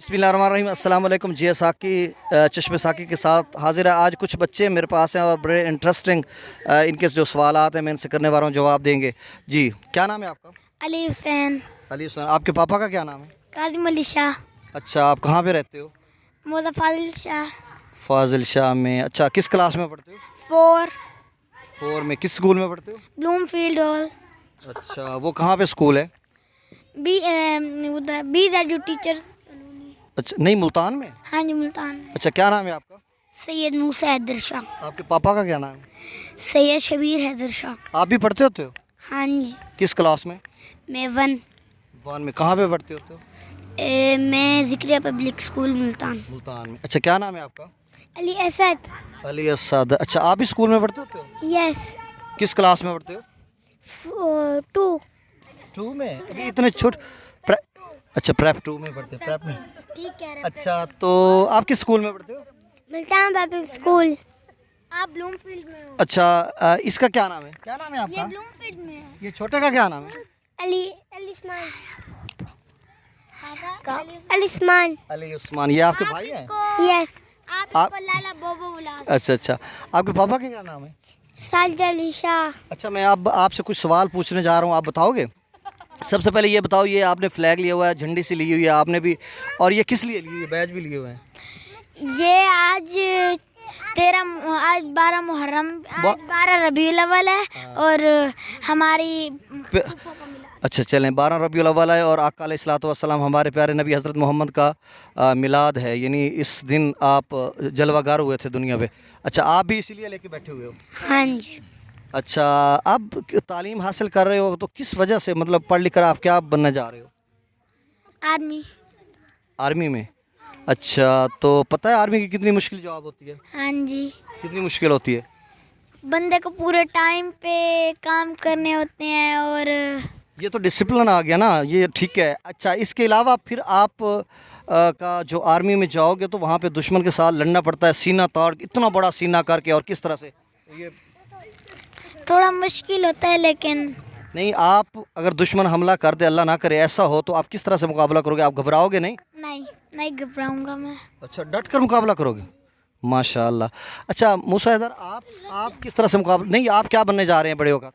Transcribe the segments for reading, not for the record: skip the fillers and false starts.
बिस्मिल्लाहिर्रहमानिर्रहीम। अस्सलाम वालेकुम। जिया साकी चश्मे साकी के साथ हाजिर है। आज कुछ बच्चे मेरे पास हैं और बड़े इंटरेस्टिंग इनके जो सवालात हैं मैं इनसे करने वाला हूँ, जवाब देंगे। जी, क्या नाम है आपका? अली हुसैन। अली हुसैन। आपके पापा का क्या नाम है? काजिम अली शाह। अच्छा, आप कहाँ पे रहते हो? मौजा फाजिल शाह। फाजिल शाह में। अच्छा, किस क्लास में पढ़ते हो? 4 4 में। किस स्कूल में पढ़ते हो? Bloomfield hall. अच्छा, वो कहाँ पे स्कूल है? उधर BZU टीचर्स। अच्छा, नहीं, मुल्तान में। हाँ जी, मुल्तान। अच्छा, क्या नाम है आपका? सैयद मूसा हैदर शाह। आपके पापा का क्या नाम है? सैयद शबीर हैदर शाह। आप भी पढ़ते होते हो? हाँ जी। किस क्लास में? मैं 1 में। कहाँ पे पढ़ते होते हो? मैं ज़िक्रिया पब्लिक स्कूल मुल्तान। मुल्तान में। अच्छा, क्या नाम है आपका? अली असद। अली असद। अच्छा, आप भी स्कूल में पढ़ते होते हो? यस। किस क्लास में पढ़ते हो? 2 में। अभी इतने अच्छा, प्रेप 2 में पढ़ते हो? प्रेप में। ठीक कह रहे। अच्छा, तो आप किस स्कूल में पढ़ते हो? Multan public school. आप ब्लूमफील्ड में हो? अच्छा, इसका क्या नाम है? क्या नाम है आपका? ये ब्लूमफील्ड में है। ये छोटे का क्या नाम है? अली उस्मान। अली उस्मान। ये आपके भाई हैं? यस। आप- आप इसको लाला बोबो बुला। अच्छा अच्छा, आपके पापा का क्या नाम है? साजिद अली शाह। अच्छा, मैं अब आपसे कुछ सवाल पूछने जा रहा हूँ, आप बताओगे? सबसे पहले ये बताओ, ये आपने फ्लैग लिया हुआ है, झंडी सी ली हुई है आपने भी, और ये किस लिए ली हुई है? बैज भी लिए हुए हैं। ये आज 12 मुहर्रम, आज 12 रबीउल अव्वल है और हमारी अच्छा, चलें, 12 रबीउल अव्वल है और आका अलैहिस्सलातु वस्सलाम हमारे प्यारे नबी हज़रत मोहम्मद का मिलाद है, यानी इस दिन आप जलवागार हुए थे दुनिया पे। अच्छा, आप भी इसीलिए लेके बैठे हुए हो? हाँ जी। अच्छा, आप तालीम हासिल कर रहे हो तो किस वजह से, मतलब पढ़ लिख कर आप क्या बनने जा रहे हो? आर्मी। आर्मी में। अच्छा, तो पता है आर्मी की कितनी मुश्किल जॉब होती है? हाँ जी। कितनी मुश्किल होती है? बंदे को पूरे टाइम पे काम करने होते हैं और ये तो डिसिप्लिन आ गया ना, ये ठीक है। अच्छा, इसके अलावा फिर आप का जो आर्मी में जाओगे तो वहाँ पे दुश्मन के साथ लड़ना पड़ता है, सीना ताड़, इतना बड़ा सीना करके, और किस तरह से ये थोड़ा मुश्किल होता है, लेकिन नहीं, आप अगर दुश्मन हमला कर दे, अल्लाह ना करे ऐसा हो, तो आप किस तरह से मुकाबला करोगे? आप घबराओगे नहीं? नहीं घबराऊंगा मैं। अच्छा, डट कर मुकाबला करोगे। माशाअल्लाह। अच्छा मूसा इधर, आप किस तरह से मुकाबला, नहीं, आप क्या बनने जा रहे हैं बड़े होकर?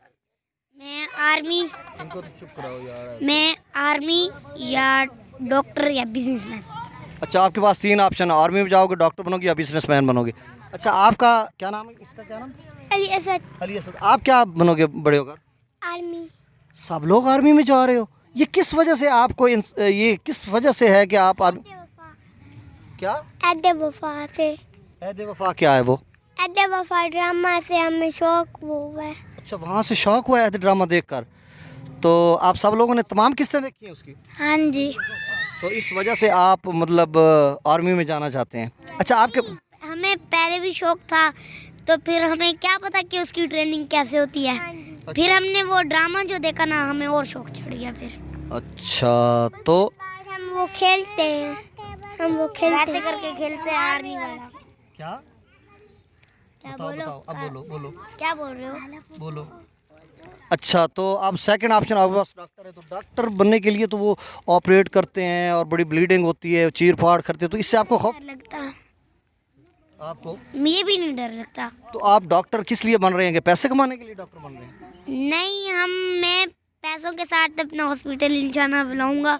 मैं आर्मी। इनको तो चुप कराओ यार। मैं आर्मी या डॉक्टर या बिजनेसमैन। अच्छा, आपके पास 3 ऑप्शन है, आर्मी में जाओगे, डॉक्टर बनोगे या बिजनेसमैन बनोगे। अच्छा, आपका क्या नाम है? इसका क्या नाम? अली असद। अली असद। आप क्या बनोगे बड़े होकर? आर्मी। सब लोग आर्मी में जा रहे हो, ये किस वजह से आपको ये किस वजह से है कि आप आर्मी? क्या? ऐदे वफा से। ऐदे वफा क्या है वो? ऐदे वफा ड्रामा से हमें शौक वो हुआ है। अच्छा, वहाँ से शौक हुआ है ऐदे ड्रामा देखकर। तो आप सब लोगों ने तमाम किस्सें देखी हैं उसकी? हाँ जी। तो इस वजह से आप मतलब आर्मी में जाना चाहते हैं। अच्छा, आपके हमें पहले भी शौक था, तो फिर हमें क्या पता कि उसकी ट्रेनिंग कैसे होती है। फिर हमने वो ड्रामा जो देखा ना, हमें और शौक चढ़ गया फिर। अच्छा, तो हम वो खेलते हैं, वैसे करके खेलते हैं आर्मी वाला। क्या बताओ, अब बोलो क्या बोल रहे हो? बोलो। अच्छा, तो अब सेकंड ऑप्शन आपके पास डॉक्टर है, तो डॉक्टर बनने के लिए तो वो ऑपरेट करते हैं और बड़ी ब्लीडिंग होती है, चीर फाड़ करते हैं, तो इससे आपको खौफ? डर लगता। आपको? मुझे भी नहीं डर लगता। तो आप डॉक्टर किस लिए बन रहे हैं? कि पैसे कमाने के लिए डॉक्टर बन रहे हैं? नहीं, मैं पैसों के साथ अपना हॉस्पिटल इंशाल्लाह बुलाऊंगा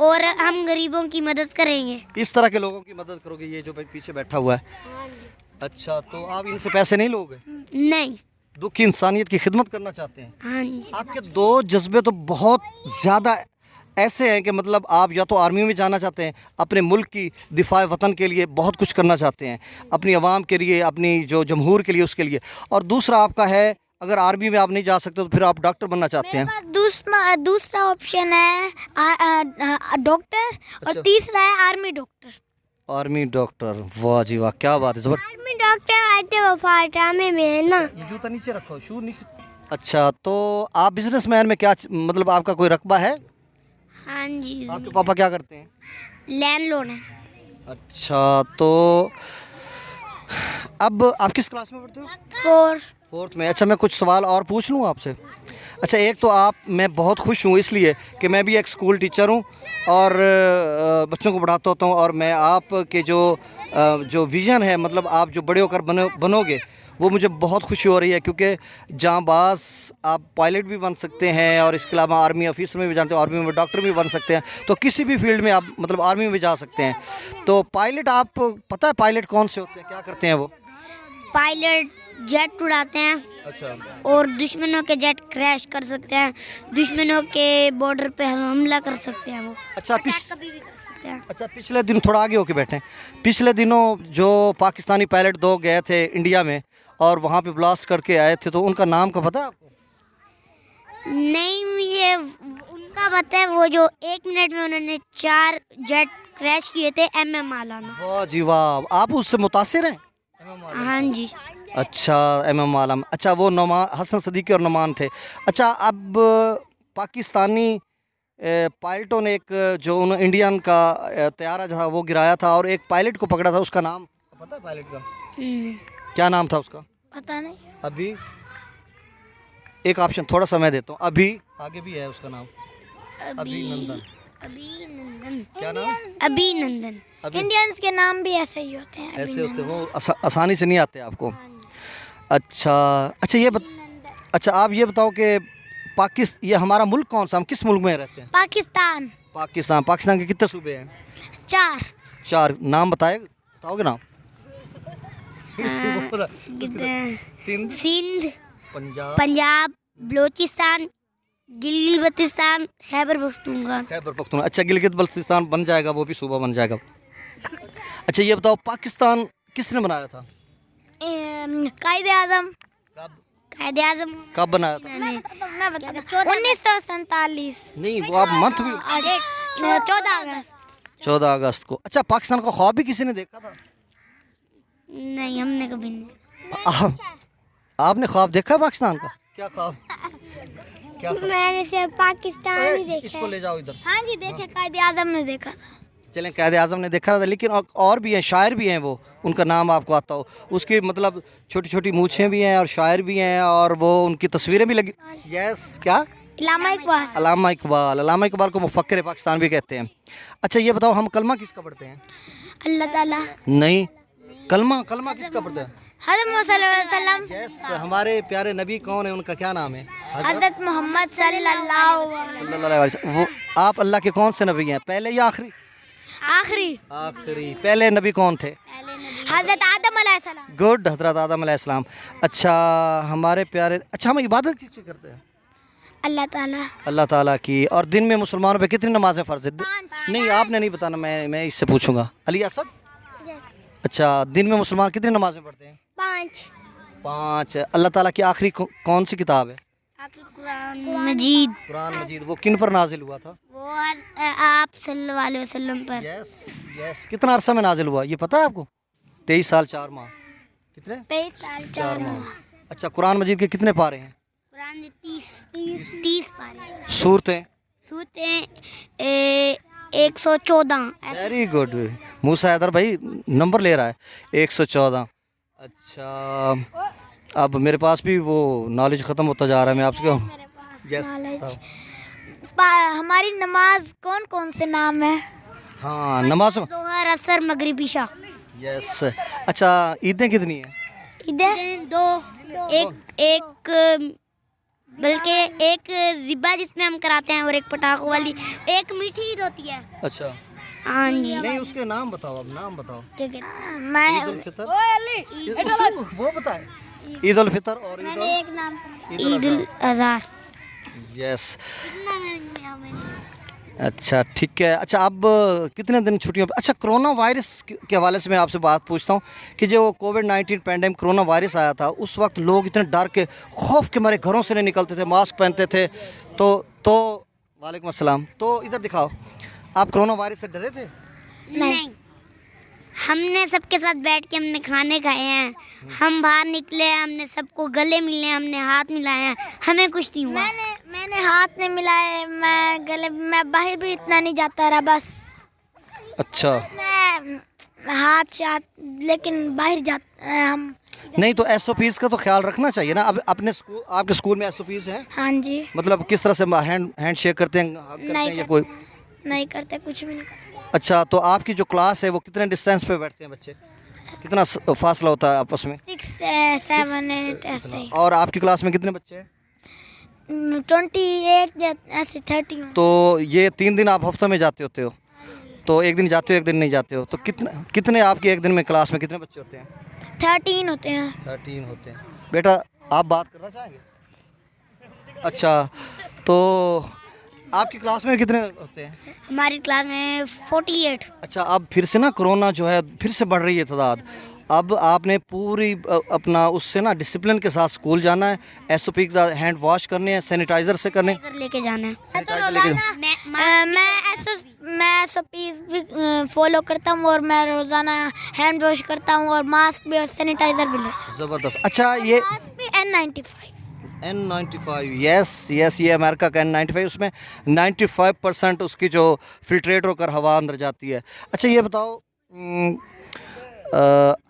और हम गरीबों की मदद करेंगे। इस तरह के लोगों की मदद करोगे, ये जो पीछे बैठा हुआ है? अच्छा, तो आप इनसे पैसे नहीं लोगे? नहीं। दुख की इंसानियत की खिदमत करना चाहते हैं? हाँ जी। आपके 2 जज्बे तो बहुत ज़्यादा ऐसे हैं कि मतलब आप या तो आर्मी में जाना चाहते हैं, अपने मुल्क की दिफा वतन के लिए बहुत कुछ करना चाहते हैं, अपनी आवाम के लिए, अपनी जो जमहूर के लिए, उसके लिए, और दूसरा आपका है अगर आर्मी में आप नहीं जा सकते तो फिर आप डॉक्टर बनना चाहते हैं। दूसरा ऑप्शन है डॉक्टर और अच्छा। तीसरा है आर्मी डॉक्टर। आर्मी डॉक्टर, वाह जी वाह, क्या बात है, जबर। आर्मी डॉक्टर आते वफा ड्रामे में है ना। ये जूता नीचे रखो, शू नीचे। अच्छा, तो आप बिजनेसमैन में क्या, मतलब आपका कोई रकबा है? हाँ जी। आपके पापा क्या करते हैं? लैंडलॉर्ड है। अच्छा, तो अब आप किस क्लास में पढ़ते हो? 4। 4th में। अच्छा, मैं कुछ सवाल और पूछ लूँ आपसे? अच्छा, एक तो आप, मैं बहुत खुश हूँ इसलिए कि मैं भी एक स्कूल टीचर हूँ और बच्चों को पढ़ाता होता हूँ, और मैं आपके जो विज़न है, मतलब आप जो बड़े होकर बनोगे, वो मुझे बहुत खुशी हो रही है, क्योंकि जांबाज आप पायलट भी बन सकते हैं और इसके अलावा आर्मी ऑफिसर में भी जानते हो, आर्मी में डॉक्टर भी बन सकते हैं, तो किसी भी फील्ड में आप मतलब आर्मी में जा सकते हैं। तो पायलट, आप पता है पायलट कौन से होते हैं, क्या करते हैं वो? पायलट जेट उड़ाते हैं अच्छा, और दुश्मनों के जेट क्रैश कर सकते हैं, दुश्मनों के बॉर्डर पे हमला कर सकते हैं वो। अच्छा कभी भी कर सकते हैं। अच्छा, पिछले दिन थोड़ा आगे होके बैठे, पिछले दिनों जो पाकिस्तानी पायलट 2 गए थे इंडिया में और वहाँ पे ब्लास्ट करके आए थे, तो उनका नाम का पता है आपको? नहीं, मुझे उनका पता है, वो जो 1 मिनट में उन्होंने 4 जेट क्रैश किए थे, MM आलम। वाह जी वाह, आप उससे मुतासिर हैं? हाँ जी। अच्छा, MM आलम, अच्छा वो हसन सदीकी और नोमान थे। अच्छा, अब पाकिस्तानी पायलटों ने एक जो उन्होंने इंडियन का तैयारा था वो गिराया था, और एक पायलट को पकड़ा था, उसका नाम पता है पायलट का? क्या नाम था उसका? पता नहीं। अभी एक ऑप्शन थोड़ा समय देता हूँ, अभी आगे भी है उसका नाम, अभिनंदन। अभिनंदन। क्या नाम? अभिनंदन। इंडियंस के नाम भी ऐसे ही होते हैं, ऐसे होते हैं वो, आसानी से नहीं आते आपको। अच्छा अच्छा, अच्छा आप ये बताओ कि ये हमारा मुल्क कौन सा, हम किस मुल्क में रहते हैं? पाकिस्तान। पाकिस्तान के कितने सूबे हैं? 4। 4 नाम बताओगे नाम? सिंध, पंजाब, बलूचिस्तान, गिलगित बल्तिस्तान, खैबर पख्तूनख्वा। अच्छा, गिलगित बल्तिस्तान बन जाएगा, वो भी सूबा बन जाएगा। अच्छा, ये बताओ पाकिस्तान किसने बनाया था? कायदे आजम। कब बनाया था? मैं बता 1947। नहीं, वो आप मंथ भी 14 अगस्त को। अच्छा, पाकिस्तान का ख्वाब भी किसी ने देखा था? नहीं, हमने कभी नहीं। आपने ख्वाब देखा पाकिस्तान का? क्या ख्वाब? मैंने सिर्फ पाकिस्तान ही देखा। इसको ले जाओ इधर। हाँ जी, देखे, कायदे आजम ने देखा था। चलें, कायदे आज़म ने देखा था, लेकिन और भी हैं, शायर भी हैं, वो उनका नाम आपको आता हो, उसकी मतलब छोटी छोटी मूछें भी हैं और शायर भी हैं, और वो उनकी तस्वीरें भी लगी। यस, क्या? अल्लामा इकबाल को मुफक्किर पाकिस्तान भी कहते हैं। अच्छा, ये बताओ हम कलमा किसका पढ़ते हैं? अल्लाह ताला। नहीं, कलमा किसका पढ़ते हैं? हज़रत मोहम्मद सल्लल्लाहु अलैहि वसल्लम। यस, हमारे प्यारे नबी कौन है, उनका क्या नाम है? हज़रत मोहम्मद सल्लल्लाहु अलैहि वसल्लम। वो आप अल्लाह के कौन से नबी हैं, पहले या आखिरी? आखिरी। पहले नबी कौन थे? हज़रत आदम अलैहिस्सलाम। गुड, हज़रत आदम अलैहिस्सलाम। अच्छा, हमारे प्यारे, अच्छा हम इबादत किसकी करते हैं? अल्लाह ताला की। और दिन में मुसलमानों पे कितनी नमाजें फ़र्ज़ है? नहीं, आपने नहीं बताना, मैं इससे पूछूंगा। अली असद। अच्छा, दिन में मुसलमान कितनी नमाजें पढ़ते हैं? 5। अल्लाह ताला की आखिरी कौन सी किताब है? कुरान मजीद। वो किन पर नाजिल हुआ था? वो आप सल्लल्लाहु अलैहि वसल्लम पर। यस। कितना अरसा में नाजिल हुआ, ये पता है आपको? 23 साल 4 माह। कितने? 23 साल 4 माह। अच्छा, कुरान मजीद के कितने पारे हैं? कुरान में 30 पारे। सूरतें 114। वेरी गुड, मूसा हैदर भाई नंबर ले रहा है, 114। अच्छा, अब मेरे पास भी वो नॉलेज ख़त्म होता जा रहा है, मैं आपसे कहूँ। हमारी नमाज कौन कौन से नाम है? हाँ, नमाज ज़ोहर, असर, मगरिब, इशा। यस। अच्छा, ईदें कितनी हैं? ईदें 2। बल्कि एक ज़िब्बा जिसमें हम कराते हैं, और एक पटाखों वाली, एक मीठी ईद होती है। अच्छा, हाँ जी। नहीं उसके नाम बताओ, अब नाम बताओ। ठीक है, मैं ईद उल फितर, वो बताए। ईद उल फितर और ईद उल अज़हा। यस। अच्छा, ठीक है। अच्छा, अब कितने दिन छुट्टियों पे? अच्छा, कोरोना वायरस के हवाले से मैं आपसे बात पूछता हूँ कि जो कोविड-19 पैंडेमिक कोरोना वायरस आया था, उस वक्त लोग इतने डर के खौफ के मारे घरों से नहीं निकलते थे, मास्क पहनते थे। तो वालेकुम अस्सलाम। तो इधर दिखाओ, आप कोरोना वायरस से डरे थे? नहीं, हमने सबके साथ बैठ के हमने खाने खाए हैं, हम बाहर निकले, हमने सबको गले मिले, हमने हाथ मिलाए हैं, हमें कुछ नहीं हुआ। मैंने हाथ नहीं मिलाए, मैं बाहर भी इतना नहीं जाता रहा, बस। अच्छा, मैं हाथ लेकिन बाहर हम नहीं तो SOPs का तो ख्याल रखना चाहिए ना। अब अपने स्कूल, आपके स्कूल में SOPs हैं? हाँ जी। मतलब किस तरह से हैंड शेक करते हैं, hug करते हैं या कोई? नहीं करते, कुछ भी नहीं करते। अच्छा, तो आपकी जो क्लास है वो कितने डिस्टेंस पे बैठते हैं बच्चे? कितना फासला होता है आपस में? 6, 7, 8 ऐसे ही। और आपकी क्लास में कितने बच्चे हैं? 28 या ऐसे 30। तो ये 3 दिन आप हफ्ते में जाते होते हो, तो एक दिन जाते हो एक दिन नहीं जाते हो, तो कितने आपके एक दिन में क्लास में कितने बच्चे होते हैं? 13 होते हैं। 13 होते हैं। बेटा आप बात करना चाहेंगे? अच्छा, तो आपकी क्लास में कितने होते हैं? हमारी क्लास में 48। अच्छा, अब फिर से ना कोरोना जो है फिर से बढ़ रही है तादाद। अब आपने पूरी अपना उससे ना डिसिप्लिन के साथ स्कूल जाना है, SOP का हैंड वॉश करने हैं, सैनिटाइज़र से करने हैं। लेके जाना है। सैनिटाइजर लेके मैं SOPs भी फॉलो करता हूँ और मैं रोज़ाना हैंड वॉश करता हूँ और मास्क भी और सैनिटाइज़र भी ले। ज़बरदस्त। अच्छा, ये N95। N95, यस, ये अमेरिका का N95, उसमें 95% उसकी जो फिल्ट्रेट होकर हवा अंदर जाती है। अच्छा, ये बताओ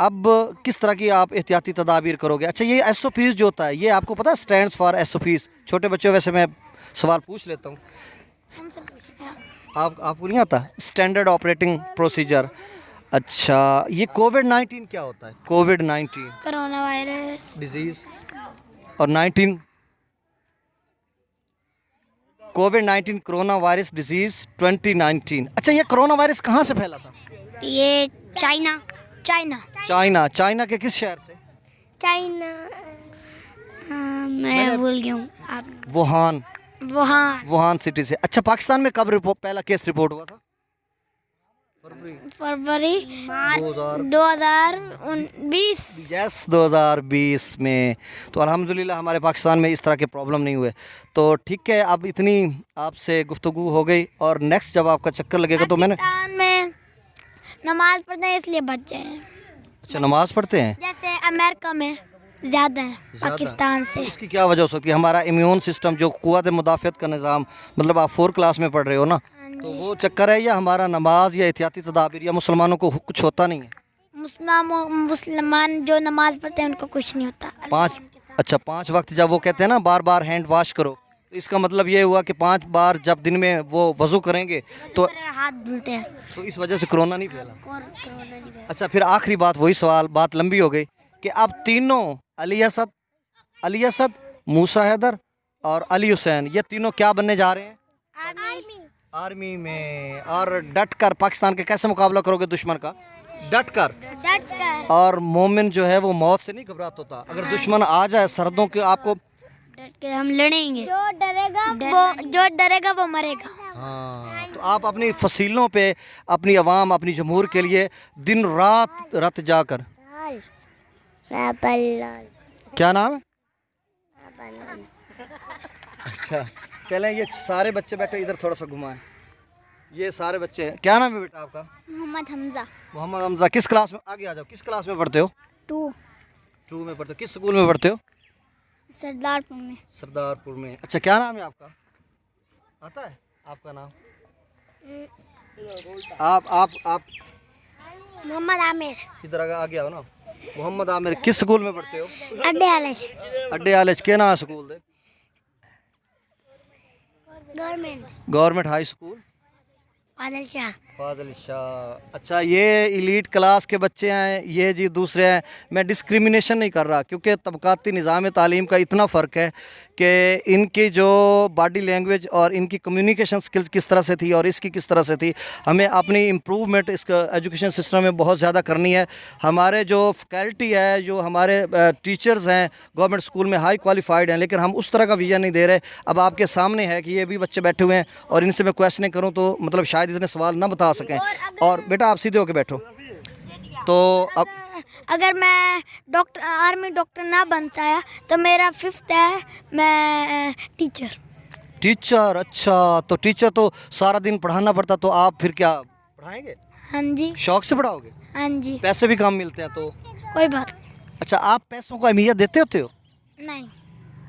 अब किस तरह की आप एहतियाती तदाबीर करोगे? अच्छा, ये SOPs जो होता है ये आपको पता है स्टैंड्स फॉर SOPs? छोटे बच्चों, वैसे मैं सवाल पूछ लेता हूँ, आपको नहीं आता? Standard operating procedure. अच्छा, ये कोविड-19 क्या होता है? कोविड-19 कोरोना वायरस डिजीज़ और 19 कोविड-19 कोरोना वायरस डिजीज़ 2019। अच्छा, ये कोरोना वायरस कहाँ से फैला था? ये चाइना। चाइना के किस शहर से? मैं भूल गया हूँ आप। वुहान सिटी से। अच्छा, पाकिस्तान में कब पहला केस रिपोर्ट हुआ था? फरवरी 2020। यस, 2020 में। तो अल्हम्दुलिल्लाह हमारे पाकिस्तान में इस तरह के प्रॉब्लम नहीं हुए। तो ठीक है, अब इतनी आपसे गुफ्तगू हो गई और नेक्स्ट जब आपका चक्कर लगेगा तो मैंने पाकिस्तान में नमाज पढ़ते हैं इसलिए बच्चे हैं। अच्छा, नमाज पढ़ते हैं? जैसे अमेरिका में ज़्यादा है पाकिस्तान से। इसकी क्या वजह हो सकती है? हमारा इम्यून सिस्टम जो क़ुव्वत मुदाफ़अत का निज़ाम, मतलब आप 4 क्लास में पढ़ रहे हो ना, तो वो चक्कर है, या हमारा नमाज या एहतियाती तदाबीर, या मुसलमानों को कुछ होता नहीं है? मुसलमान जो नमाज पढ़ते हैं उनको कुछ नहीं होता। 5 वक्त जब वो कहते हैं ना बार बार हैंड वॉश करो, तो इसका मतलब ये हुआ कि 5 बार जब दिन में वो वज़ू करेंगे तो हाथ धुलते हैं, तो इस वजह से कोरोना नहीं फैला। अच्छा, फिर आखिरी बात, वही सवाल, बात लंबी हो गई कि अब तीनों अली असद, मूसा हैदर और अली हुसैन, ये तीनों क्या बनने जा रहे हैं? आर्मी में। और डट कर पाकिस्तान के कैसे मुकाबला करोगे दुश्मन का? डट कर। और मोमिन जो है वो मौत से नहीं घबराता होता। अगर दुश्मन आ जाए सरहदों के, आपको डट के हम लड़ेंगे। जो डरेगा वो मरेगा। हाँ, तो आप अपनी फसीलों पे, अपनी अवाम, अपनी जमहूर के लिए दिन रात रत जाकर। क्या नाम है? अच्छा, चलें, ये सारे बच्चे बैठे इधर, थोड़ा सा घुमाएं। ये सारे बच्चे हैं। क्या नाम है बेटा आपका? मोहम्मद हमजा। किस क्लास में, आगे आ जाओ, किस क्लास में पढ़ते हो? 2 में पढ़ते हो। किस स्कूल में पढ़ते हो? सरदारपुर में। अच्छा, क्या नाम है आपका? आता है आपका नाम? आप मोहम्मद आमिर। किधर आगे आओ ना। मोहम्मद आमिर, किस स्कूल में पढ़ते हो? अड्डे आलच के ना स्कूल दे? गवर्नमेंट हाई स्कूल फाजिल शाह। अच्छा, ये एलीट क्लास के बच्चे हैं, ये जी दूसरे हैं। मैं डिस्क्रिमिनेशन नहीं कर रहा, क्योंकि तबकाती निज़ाम तालीम का इतना फ़र्क है कि इनकी जो बॉडी लैंग्वेज और इनकी कम्युनिकेशन स्किल्स किस तरह से थी और इसकी किस तरह से थी। हमें अपनी इम्प्रूवमेंट इस एजुकेशन सिस्टम में बहुत ज़्यादा करनी है। हमारे जो फैकल्टी है, जो हमारे टीचर्स हैं गवर्नमेंट स्कूल में, हाई क्वालिफाइड हैं, लेकिन हम उस तरह का विजन नहीं दे रहे। अब आपके सामने है कि ये भी बच्चे बैठे हुए हैं और इनसे मैं क्वेश्चन करूँ तो मतलब शायद इतने सवाल ना बता सकें। और बेटा आप सीधे होके बैठो। तो अब अगर मैं आर्मी डॉक्टर ना बन पाया तो मेरा 5th है, मैं टीचर। अच्छा, तो टीचर तो सारा दिन पढ़ाना पड़ता, तो आप फिर क्या पढ़ाएंगे? हाँ जी। शौक से पढ़ाओगे? हाँ जी। पैसे भी कम मिलते हैं तो कोई बात। अच्छा, आप पैसों को अहमियत देते होते हो? नहीं।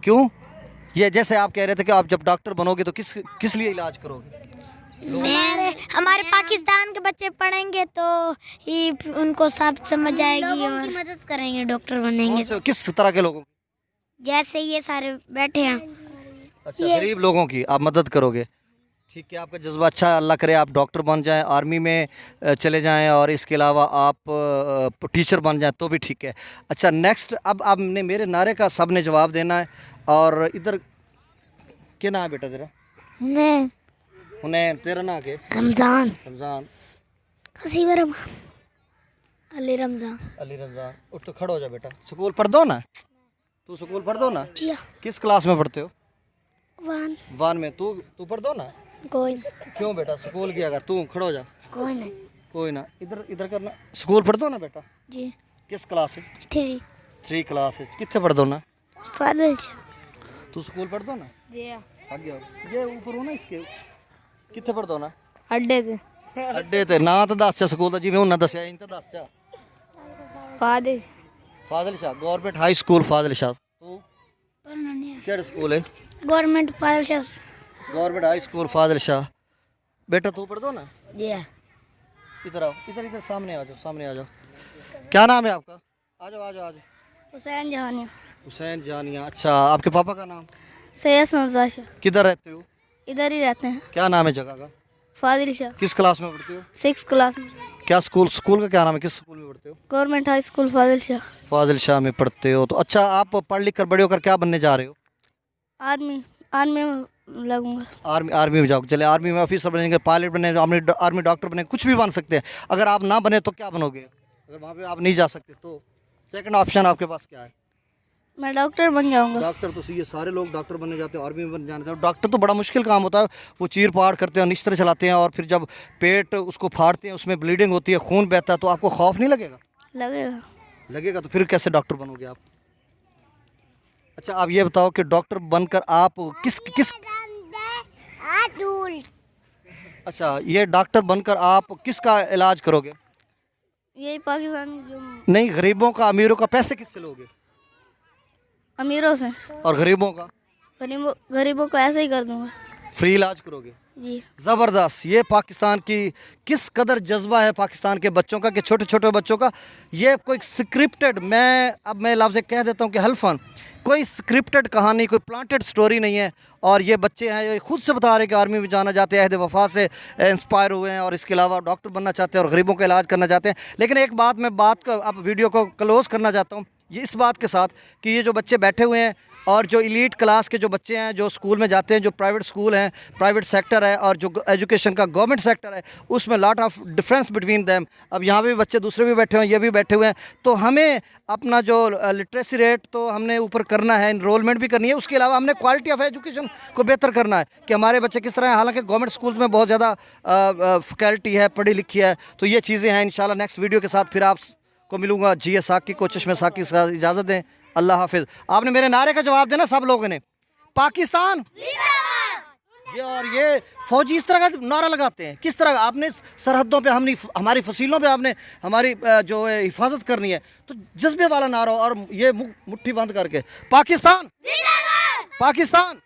क्यों? ये जैसे आप कह रहे थे कि आप जब डॉक्टर बनोगे तो किस लिए इलाज करोगे? हमारे पाकिस्तान के बच्चे पढ़ेंगे तो ही उनको सब समझ आएगी और मदद करेंगे, डॉक्टर बनेंगे। किस तरह के लोगों की? जैसे ये सारे बैठे हैं। अच्छा, गरीब लोगों की आप मदद करोगे। ठीक है, आपका जज्बा अच्छा है, अल्लाह करे आप डॉक्टर बन जाएं, आर्मी में चले जाएं और इसके अलावा आप टीचर बन जाएं तो भी ठीक है। अच्छा, नेक्स्ट अब आपने मेरे नारे का सब ने जवाब देना है। और इधर क्या नाम है बेटा तेरा? हुनैन। तेरा नाम क्या? रमजान। रमज़ान। अली रमजान। अली रमज़ान। उठ तो खड़ा हो जा बेटा। स्कूल पढ़ दो ना? तू स्कूल पढ़ दो ना? किस क्लास में पढ़ते हो? वन में। तू पढ़ दो ना? कोई क्यों बेटा? स्कूल की अगर तू खड़ा हो जा। कोई नहीं। कोई ना, इधर इधर करना। स्कूल पढ़ दो ना बेटा? जी। किस क्लास है? 3 क्लास है। कितने पढ़ दो ना? फादर। तू स्कूल पढ़ दो ना? जी। आगे आओ। ये ऊपर हो ना इसके। कितने पढ़ दो ना? अड्डे से। अड्डे ते ना तो दस स्कूल जिवें उन्हें दसिया इन तो दस चा। फाजिल शाह गवर्नमेंट हाई स्कूल फाजिल शाह। तू केड़े स्कूल है? गवर्नमेंट फाजिल शाह। गवर्नमेंट हाई स्कूल फाजिल शाह। बेटा तू पढ़ दो ना? जी। इधर आओ, इधर इधर सामने आ जाओ, सामने आ जाओ। क्या नाम है आपका? आ जाओ आ जाओ आ जाओ। हुसैन जहानिया। हुसैन जानिया। अच्छा, आपके पापा का नाम? सैयद नवाज़। किधर रहते हो? इधर ही रहते हैं। क्या नाम है जगह का? फाजिल शाह। किस क्लास में पढ़ते हो? 6 क्लास में। क्या स्कूल का क्या नाम है? किस स्कूल में पढ़ते हो? गवर्नमेंट हाई स्कूल फाजिल शाह। फाजिल शाह में पढ़ते हो। तो अच्छा, आप पढ़ लिख कर बड़े होकर क्या बनने जा रहे हो? आर्मी में लगूंगा। आर्मी में जाओ। चले, आर्मी में ऑफिसर बनेंगे, पायलट बने, आर्मी डॉक्टर बने, कुछ भी बन सकते हैं। अगर आप ना बने तो क्या बनोगे? अगर वहाँ पे आप नहीं जा सकते तो सेकंड ऑप्शन आपके पास क्या है? मैं डॉक्टर बन जाऊंगा। डॉक्टर तो ये सारे लोग डॉक्टर बनने जाते हैं, आर्मी में बन जाते हैं। डॉक्टर तो बड़ा मुश्किल काम होता है। वो चीर फाड़ करते हैं, निश्तर चलाते हैं, और फिर जब पेट उसको फाड़ते हैं उसमें ब्लीडिंग होती है, खून बहता है, तो आपको खौफ नहीं लगेगा? लगेगा तो फिर कैसे डॉक्टर बनोगे आप? अच्छा, आप ये बताओ कि डॉक्टर बनकर आप किस अच्छा, ये डॉक्टर बनकर आप किसका इलाज करोगे? यही पाकिस्तान जो नहीं, गरीबों का, अमीरों का। पैसे किससे लोगे? अमीरों से। और गरीबों का? गरीबों को ऐसे ही कर दूंगा। फ्री इलाज करोगे? जी। ज़बरदस्त। ये पाकिस्तान की किस कदर जज्बा है पाकिस्तान के बच्चों का, कि छोटे छोटे बच्चों का। ये कोई स्क्रिप्टेड, मैं लफ्ज़ कह देता हूँ कि हल्फन, कोई स्क्रिप्टेड कहानी, कोई प्लांटेड स्टोरी नहीं है। और ये बच्चे हैं, ये खुद से बता रहे हैं कि आर्मी में जाना चाहते हैं, अहद वफा से इंस्पायर हुए हैं, और इसके अलावा डॉक्टर बनना चाहते हैं और गरीबों का इलाज करना चाहते हैं। लेकिन एक बात मैं अब वीडियो को क्लोज़ करना चाहता हूँ, ये इस बात के साथ कि ये जो बच्चे बैठे हुए हैं और जो इलीट क्लास के जो बच्चे हैं, जो स्कूल में जाते हैं, जो प्राइवेट स्कूल हैं, प्राइवेट सेक्टर है, और जो एजुकेशन का गवर्नमेंट सेक्टर है, उसमें lot of difference between them. अब यहाँ भी बच्चे दूसरे भी बैठे हुए हैं, ये भी बैठे हुए हैं। तो हमें अपना जो लिटरेसी रेट तो हमने ऊपर करना है, इनरोलमेंट भी करनी है, उसके अलावा हमने क्वालिटी ऑफ एजुकेशन को बेहतर करना है कि हमारे बच्चे किस तरह हैं। हालांकि गवर्नमेंट स्कूल्स में बहुत ज़्यादा फैकल्टी है, पढ़ी लिखी है। तो ये चीज़ें हैं। इंशाल्लाह नेक्स्ट वीडियो के साथ फिर आपको मिलूँगा। जी साकी को चश्मे साकी से इजाज़त दें। अल्लाह हाफिज़। आपने मेरे नारे का जवाब देना सब लोगों ने। पाकिस्तान ये, और ये फौजी इस तरह का नारा लगाते हैं। किस तरह? आपने सरहदों पे हमारी फसीलों पे आपने हमारी जो है हिफाजत करनी है, तो जज्बे वाला नारा, और ये मुट्ठी बंद करके पाकिस्तान, पाकिस्तान।